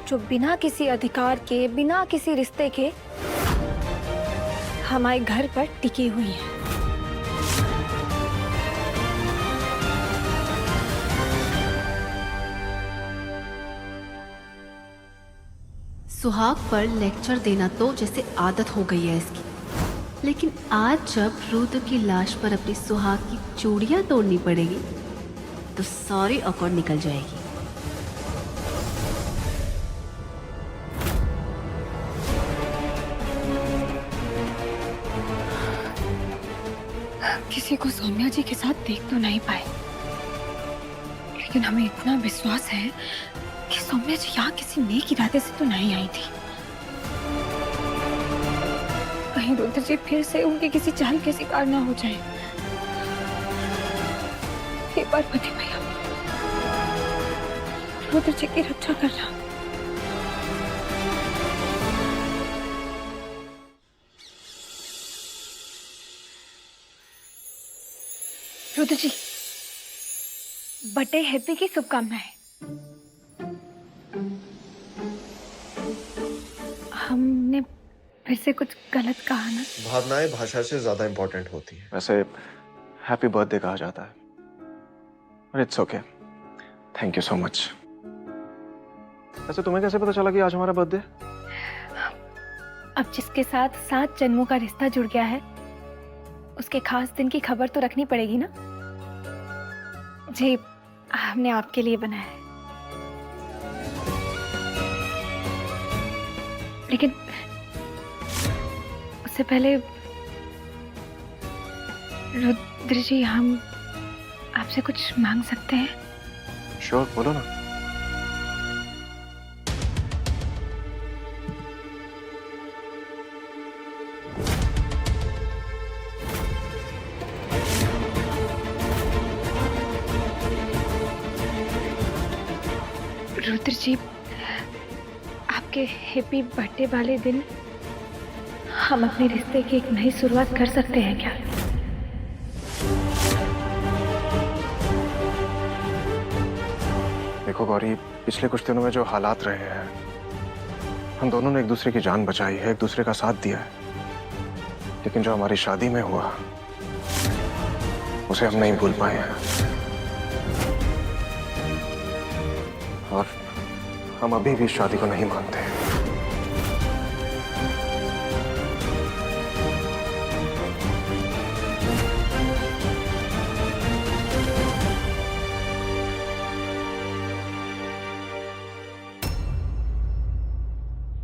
जो बिना किसी अधिकार के, बिना किसी रिश्ते के हमारे घर पर टिकी हुई है। सुहाग पर लेक्चर देना तो जैसे आदत हो गई है इसकी, लेकिन आज जब रुद्र की लाश पर अपनी सुहाग की चूड़ियां तोड़नी पड़ेगी तो सारी अकड़ निकल जाएगी। किसी को सौम्या जी के साथ देख तो नहीं पाए, लेकिन हमें इतना विश्वास है कि सौम्या जी यहाँ किसी नेक इरादे से तो नहीं आई थी। कहीं रुद्र जी फिर से उनके किसी चाल के शिकार ना हो जाए। हे पार्वती मैया, रुद्र जी की रक्षा करना। रुद्र जी, बर्थडे हैप्पी की शुभकामनाएं। हमने फिर से कुछ गलत कहा ना? भावनाएं भाषा से ज्यादा इंपॉर्टेंट होती है। वैसे हैप्पी बर्थडे कहा जाता है, और it's okay, thank you so much. वैसे तुम्हें कैसे पता चला कि आज हमारा बर्थडे? अब जिसके साथ 7 जन्मों का रिश्ता जुड़ गया है, उसके खास दिन की खबर तो रखनी पड़ेगी ना। जी, हमने आपके लिए बनाया है, लेकिन उससे पहले रुद्र जी, हम आपसे कुछ मांग सकते हैं? श्योर, बोलो ना। रुद्र जी, आपके हैप्पी बर्थडे वाले दिन हम अपने रिश्ते की एक नई शुरुआत कर सकते हैं क्या? देखो गौरी, पिछले कुछ दिनों में जो हालात रहे हैं, हम दोनों ने एक दूसरे की जान बचाई है, एक दूसरे का साथ दिया है, लेकिन जो हमारी शादी में हुआ उसे हम नहीं भूल पाए हैं। और हम अभी भी इस शादी को नहीं मानते हैं।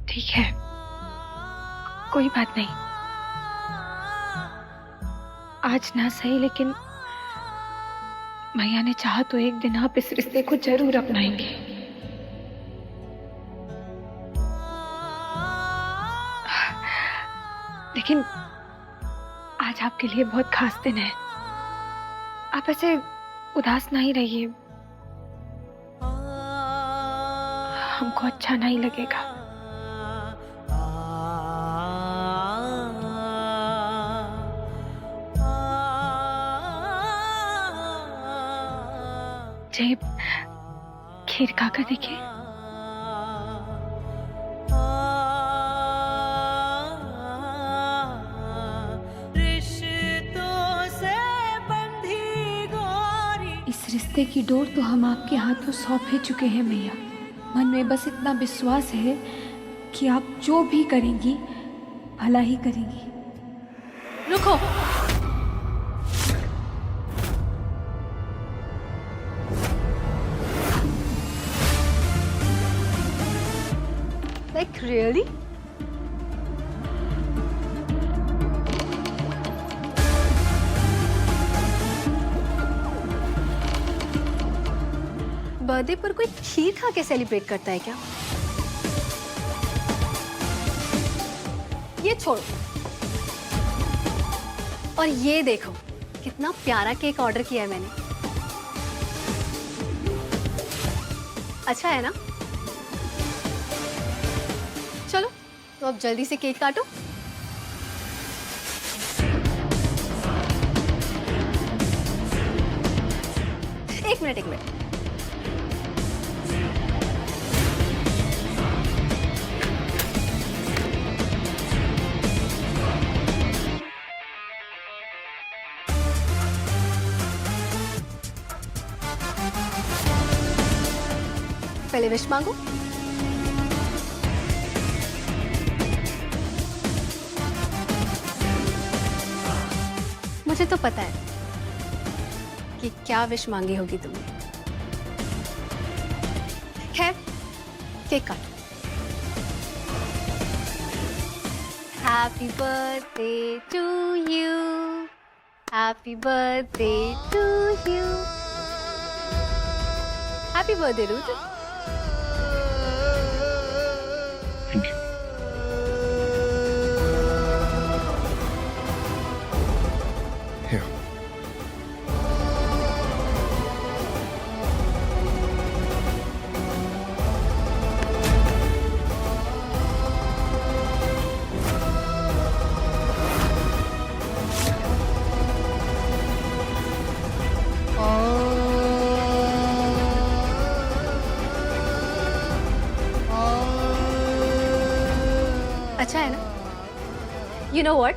ठीक है, कोई बात नहीं। आज ना सही, लेकिन मैया ने चाहा तो एक दिन आप इस रिश्ते को जरूर अपनाएंगे। लेकिन आज आपके लिए बहुत खास दिन है। आप ऐसे उदास नहीं रहिए, हमको अच्छा नहीं लगेगा। जय, खीर खाकर देखिए। इस रिश्ते की डोर तो हम आपके हाथों सौंप ही चुके हैं मैया। मन में बस इतना विश्वास है कि आप जो भी करेंगी भला ही करेंगी। रुको, Like really? बर्थडे पर कोई खीर खा के सेलिब्रेट करता है क्या? ये छोड़ो, और ये देखो कितना प्यारा केक ऑर्डर किया है मैंने। अच्छा है ना? चलो तो अब जल्दी से केक काटो। एक मिनट। पहले विश मांगो। मुझे तो पता है कि क्या विश मांगी होगी तुमने। खैर, केक काटो। Happy birthday to you, happy birthday to you, happy birthday Rudra. Thank you. Here. अच्छा है ना? यू नो व्हाट,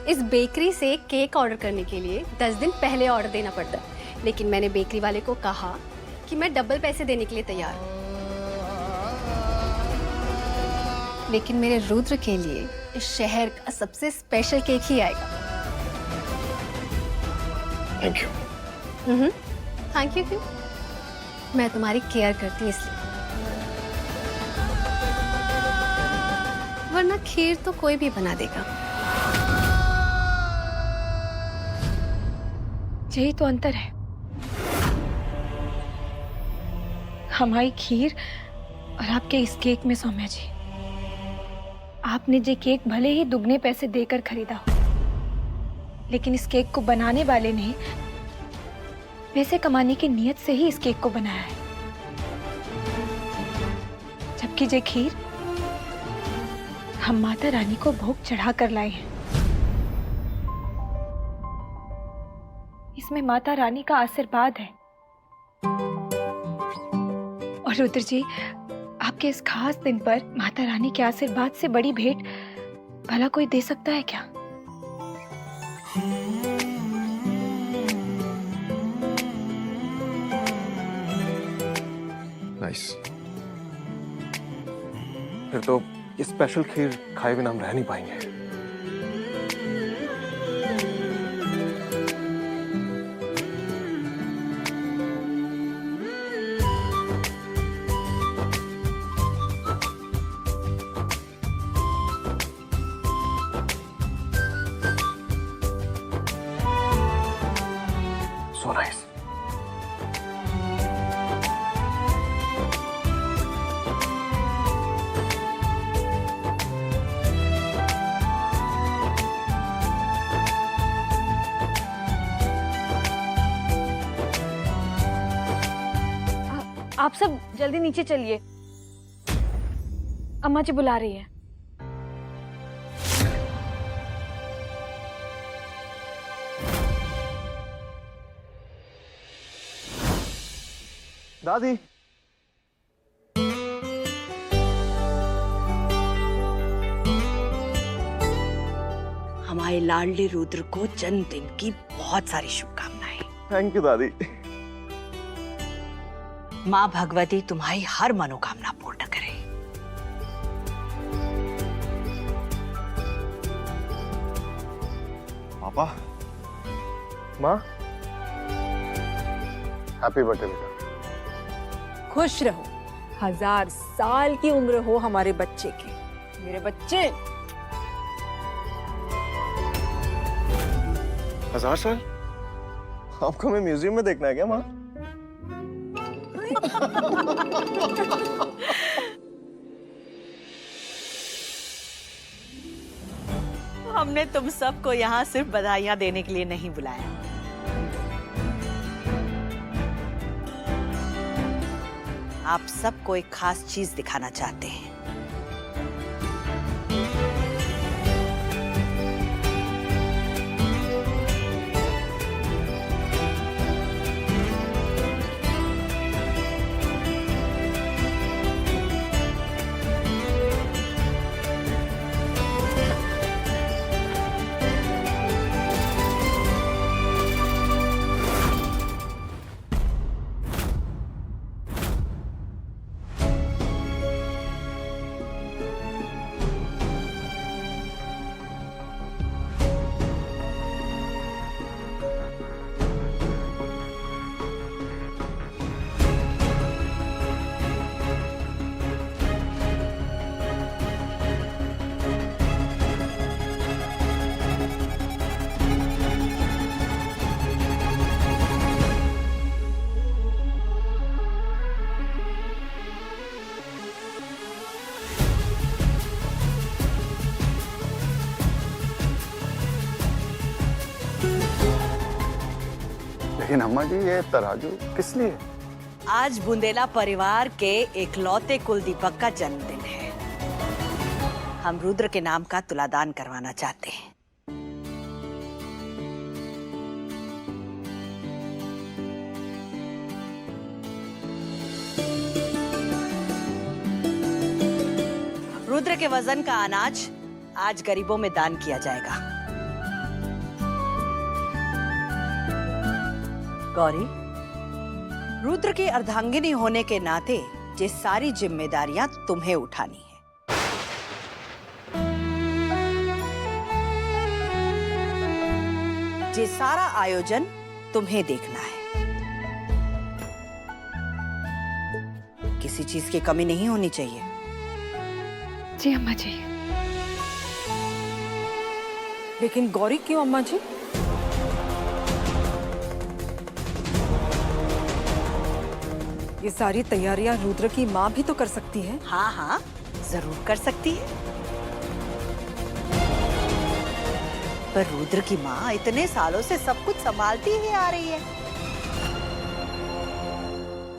इस बेकरी से केक ऑर्डर करने के लिए 10 दिन पहले ऑर्डर देना पड़ता है, लेकिन मैंने बेकरी वाले को कहा कि मैं डबल पैसे देने के लिए तैयार हूँ। लेकिन मेरे रुद्र के लिए इस शहर का सबसे स्पेशल केक ही आएगा। Thank you. थैंक यू क्यों? मैं तुम्हारी केयर करती इसलिए, वरना खीर तो कोई भी बना देगा। यही तो अंतर है। हमारी खीर और आपके इस केक में। सौम्या जी, आपने ये केक भले ही दुगने पैसे देकर खरीदा हो, लेकिन इस केक को बनाने वाले ने पैसे कमाने की नीयत से ही इस केक को बनाया है। जबकि ये खीर हम माता रानी को भोग चढ़ा कर लाए हैं। इसमें माता रानी का आशीर्वाद है। और रुद्र जी, आपके इस खास दिन पर माता रानी के आशीर्वाद से बड़ी भेंट भला कोई दे सकता है क्या? नाइस। फिर तो ये स्पेशल खीर खाए बिना हम रह नहीं पाएंगे। So nice. आप सब जल्दी नीचे चलिए, अम्मा जी बुला रही है। दादी, हमारे लाडले रुद्र को जन्मदिन की बहुत सारी शुभकामनाएं। थैंक यू दादी। माँ भगवती तुम्हारी हर मनोकामना पूर्ण करे। पापा, माँ, हैप्पी बर्थडे बेटा। खुश रहो, 1000 साल की उम्र हो हमारे बच्चे की। मेरे बच्चे 1000 साल? आपको हमें म्यूजियम में देखना है क्या माँ? हमने तुम सबको यहाँ सिर्फ बधाइयाँ देने के लिए नहीं बुलाया। आप सबको एक खास चीज दिखाना चाहते हैं। लेकिन अम्मा जी ये तराजू किस लिए? आज बुंदेला परिवार के एकलौते कुल दीपक का जन्मदिन है। हम रुद्र के नाम का तुलादान करवाना चाहते हैं। रुद्र के वजन का अनाज आज गरीबों में दान किया जाएगा। गौरी, रुद्र की अर्धांगिनी होने के नाते ये सारी जिम्मेदारियां तुम्हें उठानी है। ये सारा आयोजन तुम्हें देखना है। किसी चीज की कमी नहीं होनी चाहिए। जी अम्मा जी। लेकिन गौरी क्यों अम्मा जी? ये सारी तैयारियां रुद्र की माँ भी तो कर सकती है। हाँ हाँ, जरूर कर सकती है। पर रुद्र की माँ इतने सालों से सब कुछ संभालती ही आ रही है।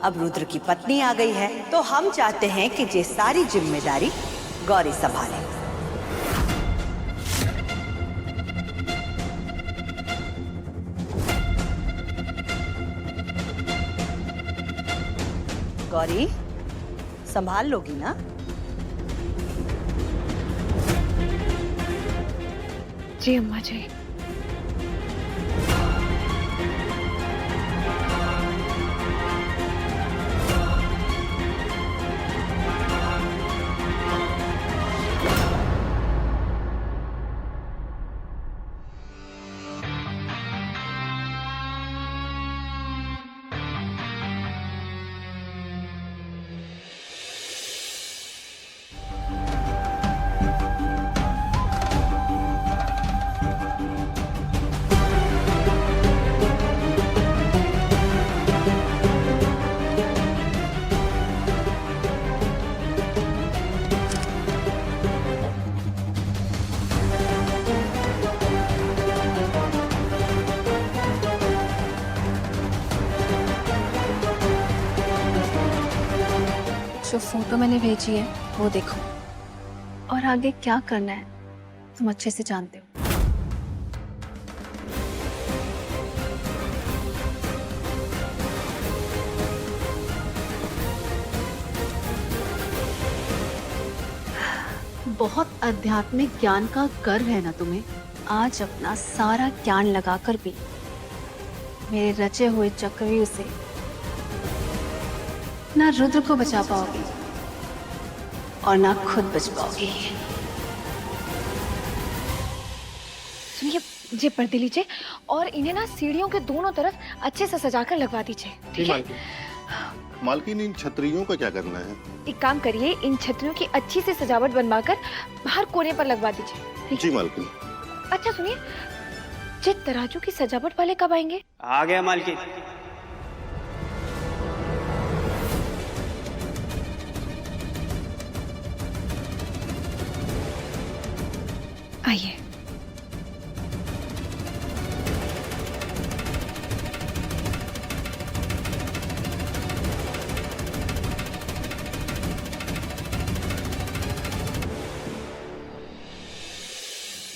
अब रुद्र की पत्नी आ गई है तो हम चाहते हैं कि ये सारी जिम्मेदारी गौरी संभाले। गौरी, संभाल लोगी ना? जी अम्मा जी। जो फोटो मैंने भेजी है वो देखो, और आगे क्या करना है तुम अच्छे से जानते हो। बहुत आध्यात्मिक ज्ञान का गर्व है ना तुम्हें। आज अपना सारा ज्ञान लगाकर भी मेरे रचे हुए चक्रव्यूह से ना रुद्र को बचा पाओगे और ना खुद बच पाओगे। सुनिए, ये पर्दे लीजिए और इन्हें ना सीढ़ियों के दोनों तरफ अच्छे से सजाकर लगवा दीजिए, ठीक है? मालकिन, इन छतरियों का क्या करना है? एक काम करिए, इन छतरियों की अच्छी से सजावट बनवाकर बाहर कोने पर लगवा दीजिए, ठीक जी है? मालकिन। अच्छा सुनिए, ये तराजू की सजावट वाले कब आएंगे? आ गया मालकिन। आइए।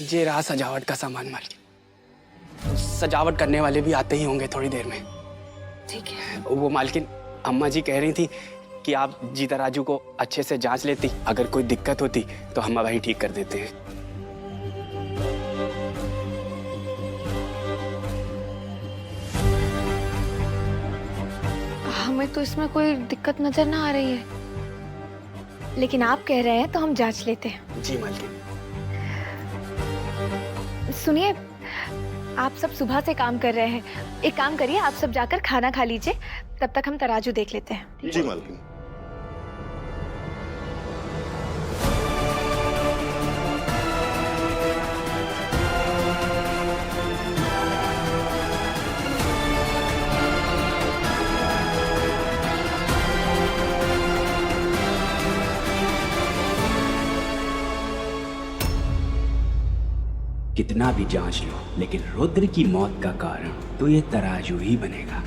ये रहा सजावट का सामान मालकिन। सजावट करने वाले भी आते ही होंगे थोड़ी देर में। ठीक है। वो मालकिन, अम्मा जी कह रही थी कि आप जी तराजू को अच्छे से जांच लेती, अगर कोई दिक्कत होती तो हम वहीं ठीक कर देते हैं। हमें तो इसमें कोई दिक्कत नजर ना आ रही है, लेकिन आप कह रहे हैं तो हम जांच लेते हैं। जी मालकिन। सुनिए, आप सब सुबह से काम कर रहे हैं, एक काम करिए, आप सब जाकर खाना खा लीजिए, तब तक हम तराजू देख लेते हैं। जी मालकिन। कितना भी जांच लो, लेकिन रुद्र की मौत का कारण तो ये तराजू ही बनेगा।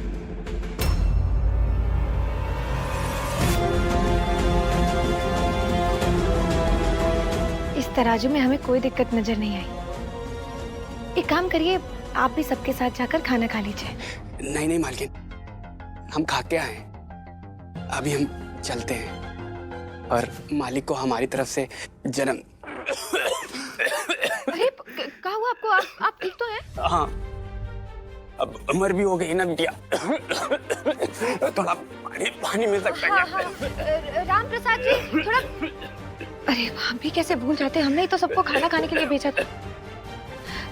इस तराजू में हमें कोई दिक्कत नजर नहीं आई। एक काम करिए, आप भी सबके साथ जाकर खाना खा लीजिए। नहीं नहीं मालकिन, हम खा के आए, अभी हम चलते हैं। और मालिक को हमारी तरफ से जन्म। अरे क्या हुआ आपको? आप ठीक तो हैं? हाँ, अब उम्र भी हो गई ना बिटिया, थोड़ा पानी मिल सकता है क्या? राम प्रसाद जी थोड़ा। अरे हम भी कैसे भूल जाते, हमने ही तो सबको खाना खाने के लिए भेजा था।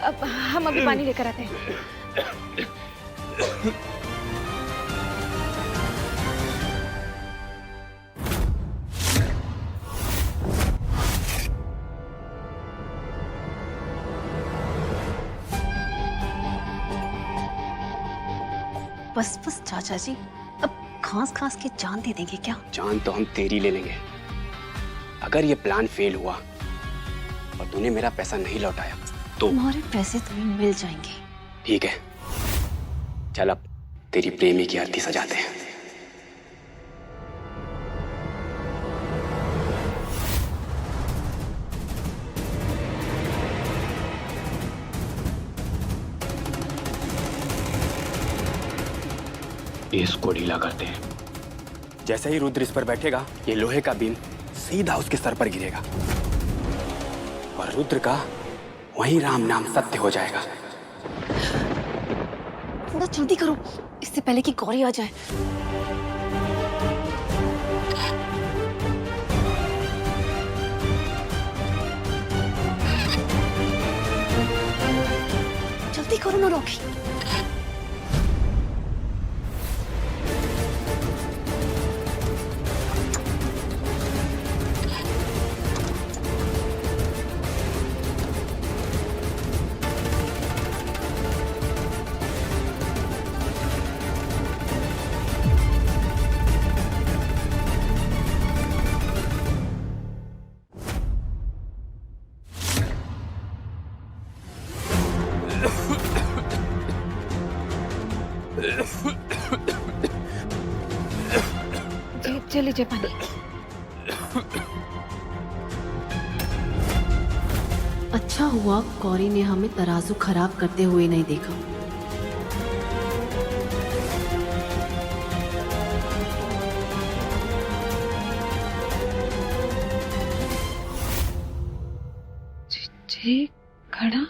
अब हम अभी पानी लेकर आते हैं। बस बस चाचा जी, अब खास खास के जान दे देंगे क्या? जान तो हम तेरी ले लेंगे। अगर ये प्लान फेल हुआ और तूने मेरा पैसा नहीं लौटाया तो तुम्हारे पैसे तुम्हें मिल जाएंगे। ठीक है, चल अब तेरी प्रेमी की आरती सजाते हैं। इसको ढीला करते हैं। जैसे ही रुद्र इस पर बैठेगा, ये लोहे का बीम सीधा उसके सर पर गिरेगा और रुद्र का वहीं राम नाम सत्य हो जाएगा। थोड़ा जल्दी करो, इससे पहले कि गौरी आ जाए। जल्दी करो ना रॉकी। जी लीजिए पानी। अच्छा हुआ गौरी ने हमें तराजू खराब करते हुए नहीं देखा। जी खड़ा।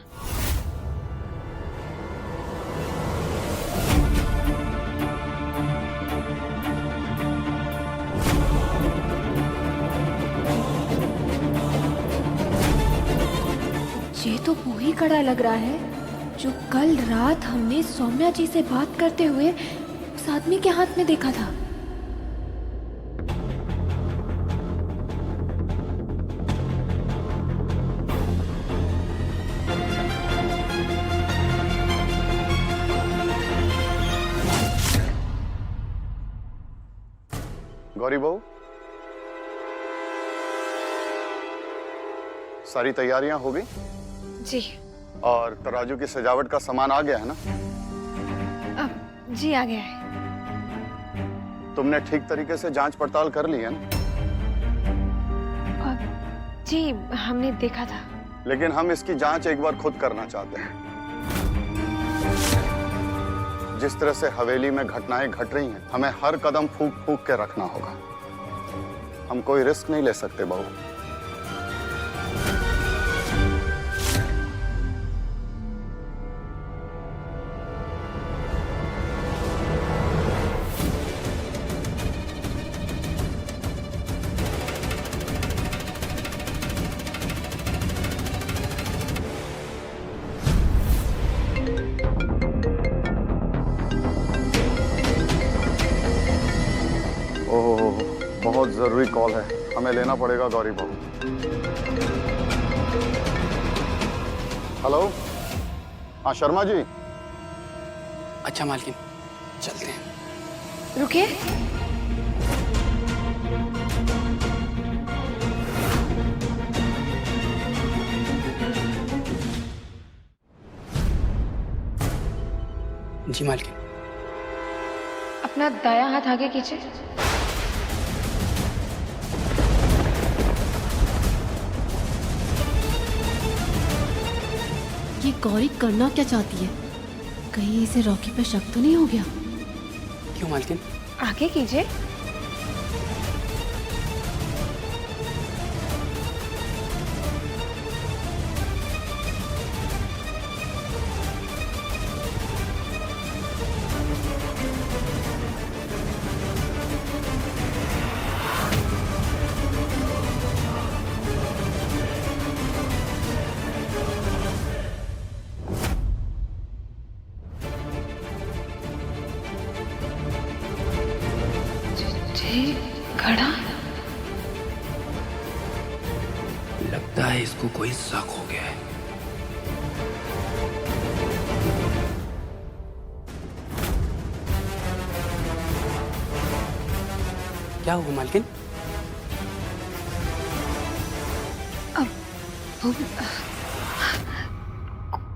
ये तो वही कड़ा लग रहा है जो कल रात हमने सौम्या जी से बात करते हुए उस आदमी के हाथ में देखा था। गौरी बहू, सारी तैयारियां हो गई? जी। और तराजू की सजावट का सामान आ गया है ना? अब जी आ गया है। तुमने ठीक तरीके से जांच पड़ताल कर ली है ना? जी हमने देखा था। लेकिन हम इसकी जांच एक बार खुद करना चाहते हैं। जिस तरह से हवेली में घटनाएं घट रही हैं, हमें हर कदम फूंक फूंक के रखना होगा। हम कोई रिस्क नहीं ले सकते बहू। ओह, बहुत जरूरी कॉल है, हमें लेना पड़ेगा गौरी बहू। हेलो, हाँ शर्मा जी। अच्छा मालकिन, चलते हैं। रुकिए। जी मालकिन। अपना दायां हाथ आगे कीजिए। ये गौरी करना क्या चाहती है? कहीं इसे रॉकी पे शक तो नहीं हो गया? क्यों मालकिन? आगे कीजिए। जी घड़ा। लगता है इसको कोई शक हो गया है। क्या हुआ मालकिन?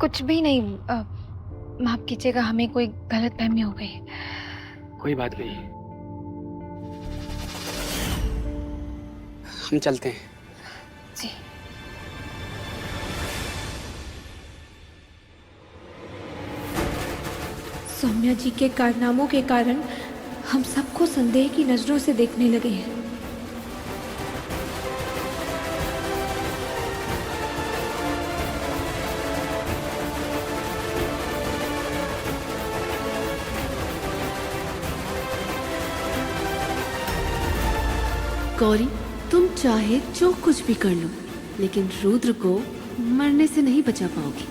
कुछ भी नहीं। माफ कीजिएगा, हमें कोई गलतफहमी हो गई। कोई बात नहीं, हम चलते हैं। जी। सौम्या जी के कारनामों के कारण हम सबको संदेह की नजरों से देखने लगे हैं। गौरी, तुम चाहे जो कुछ भी कर लो, लेकिन रुद्र को मरने से नहीं बचा पाओगी।